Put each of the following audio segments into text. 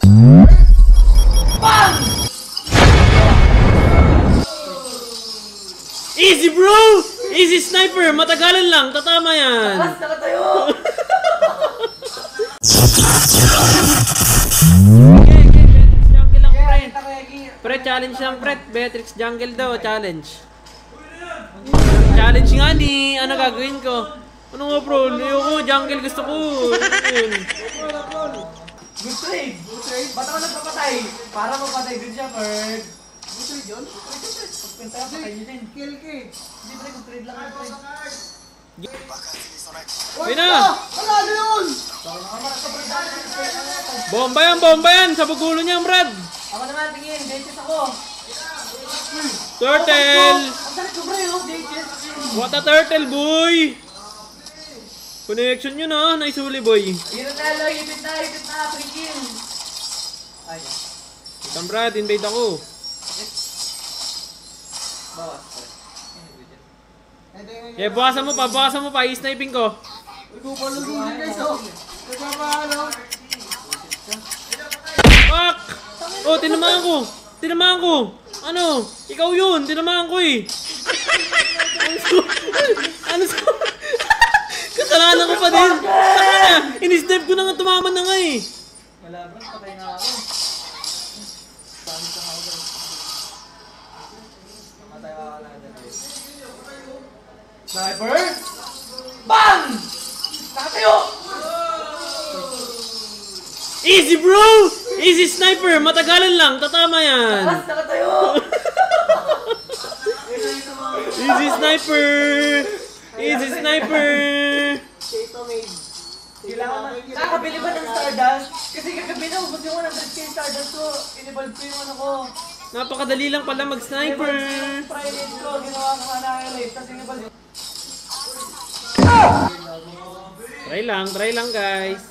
Bang! Easy bro! Easy sniper! Matagalan lang, tatama yan! Takas, nakatayo! Jungle lang pre! Challenge lang pre! Beatrix Jungle daw, challenge. Challenge nga ni, ano gagawin ko? Ano nga bro? Ayoko, jungle gusto ko. Good trade! Ba't ako nagpapatay? Para mapatay good siya, Ferg. Good trade yun? Pagpinta ka, patay nyo din. Kill. Hindi ba good trade lang, good trade. Uy na! Wala na yun! Bomba yan! Sa bugulo niya, Brad! Ako naman, tingin. Dates ako. Turtle! Ang salit ko, bro, yung dates. What a turtle, boy! Connection yun ah, naisuli boy. Hiro na, Loy. Ipit na, free kill. Ay. Itang Brad, invade ako. Bawas. Yeah, bukasan mo pa, i-sniping ko. Ipupalugin guys, oh. Nagpapahalo. Fuck! Oh, tinamaan ko! Ano? Ikaw yun, tinamaan ko eh. Ano sa... Kasalanan ko pa din. Ini-snipe ko na nga, tumama na nga eh. Wala bro, patay na ako. Pangit na ako guys. Matay ako na guys. Sniper! Bang! Nakatayo! Easy bro! Easy sniper! Matagalan lang, tatama yan. Takas, nakatayo! Easy sniper! Easy sniper! Nakakabili ba ng Stardust? Kasi kagabi na ubos yung 100k Stardust ko. Inibald ko yung ano ko. Napakadali lang pala mag-sniper. Private ko, ginawa ko nga na-elite. Tapos inibald ko. Try lang guys.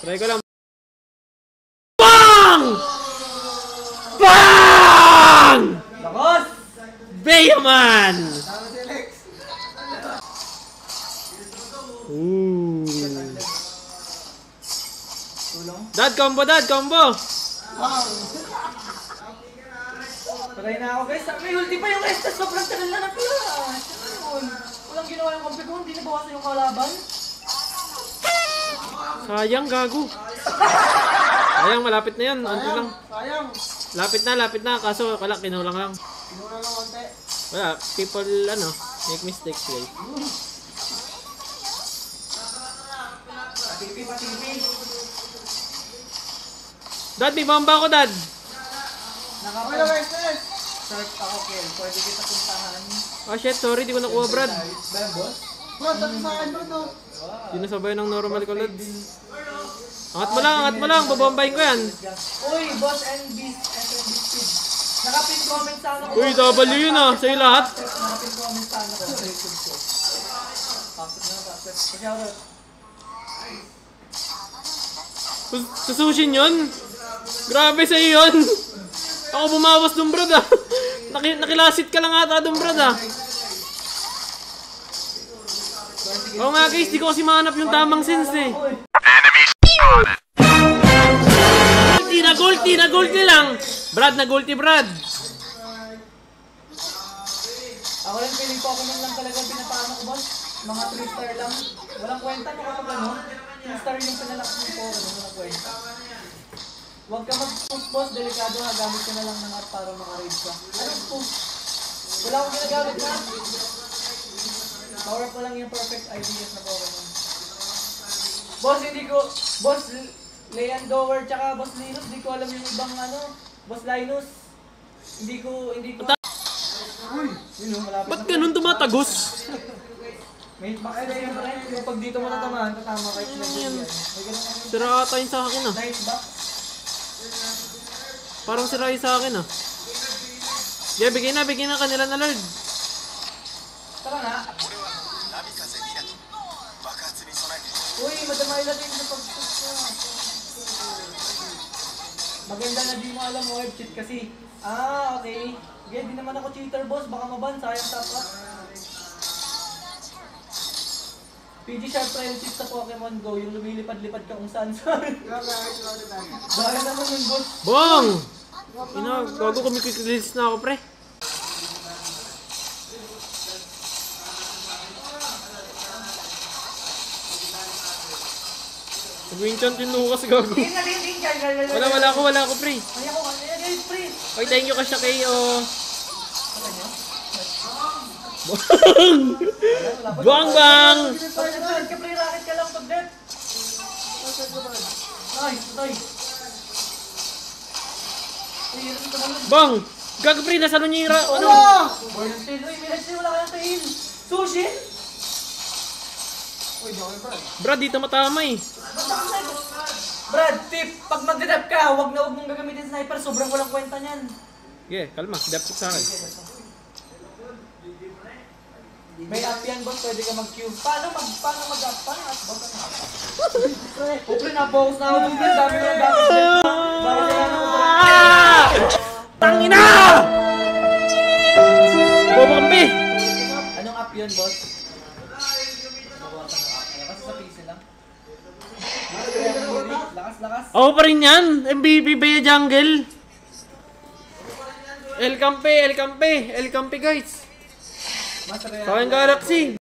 Try ko lang. BANG! BANG! Lakos! Bayaman! Ooh. Dad combo! Patay na ako guys. May ulti pa yung Estes. Sobrang tagal na pala. Walang ginawa yung kompi ko. Hindi nabawasan yung kalaban. Sayang gago. Sayang, malapit na yan. Unti lang. Sayang. Lapit na. Kaso wala, kinulang lang. Kinuha lang konti. Wala, people make mistakes guys. Patipi. Dad, may bomba ako dad. Nakapala guys. Search ako kill. Pwede kita puntahan. Oh shit, sorry, di ko nakuha Brad. Boss? Bro, tapos sa akin bro to. Di nasabay ng normal ko lods. Angat mo lang, babombahin ko yan. Uy, boss and beast speed. Nakapin comment sa ano ko. Uy, W yun ah, sa'yo lahat. Nakapin comment sa ano ko. Sa YouTube ko. Pasok na. Pag-shoutout. Susushin yun? Grabe sa'yo yun. Ako bumawas dun Brad ah. Nakilasit ka lang ata dun Brad ah. Oo nga guys, di ko kasi mahanap yung tamang sense eh. Nagulti lang. Brad, nagulti Brad. Ako rin feeling ko ako lang talaga pinapaano ko boss. Mga 3 star lang. Walang kwenta no kapag ano. 3 star yung pinalakas ng poro. Walang kwenta. Huwag ka mag-push boss. Delikado ha. Gamit ka na lang ng art para maka-raid ka. Anong push? Wala akong ginagamit na. Power ko lang yung perfect ideas na Pokemon. Boss, hindi ko... Boss, Leon Dower tsaka Boss Linus, hindi ko alam yung ibang ano. Boss Linus. Hindi ko... Uy! Yun yung malapit. Ba't ganun tumatagos? May hitbox na yun rin. Yung pag dito mo natamaan, tatama kahit yan. Sira ata yun sa akin ah. Hitbox? Parang sira yun sa akin ah. Yeah, bigay na kanila na Lord. Tara nga. Uy, madamay natin sa pag-push na. Maganda na di mo alam mo web cheat kasi. Ah, okay. Sige, di naman ako cheater boss. Baka maban, sayang top up. PG Sharp Trail Tip sa Pokemon Go, yung lumilipad-lipad ka kung saan-saan. Gaya naman yung boss. Bang! Ina, gago kumikikilits na ako, pre. Nag-winchant yung Lucas, gago. Din na din, din. Wala ako, pre. Ay ako, ay, pre. Oy, thank you ka siya kayo. Bang! Bang! Pag ka pre, racket ka lang pag-death. Nice, nice. Bang! Gago, pre, nasalo niya yung ano? Born of Tail. Uy, may wala kayong tail. Sushi? Brad, dito matama eh. Brad, tip, pag mag-dep ka, huwag mong gagamitin sniper, sobrang walang kwenta niyan. Yeah, kalma. Depth sa akin. May up yan, boss, pwede ka mag-Q. Paano mag-up? Paano at boss ang up? Upre, na-focus na ako dun, dami mo lang gamit dyan. Bakit sila na Tangina! Bobo kampi! Anong up yun, boss? Kasi sa PC lang. Lakas, lakas. Ako pa rin yan. MVP ba yung jungle? El Campe guys. Mas real. Sa akin Galaxy.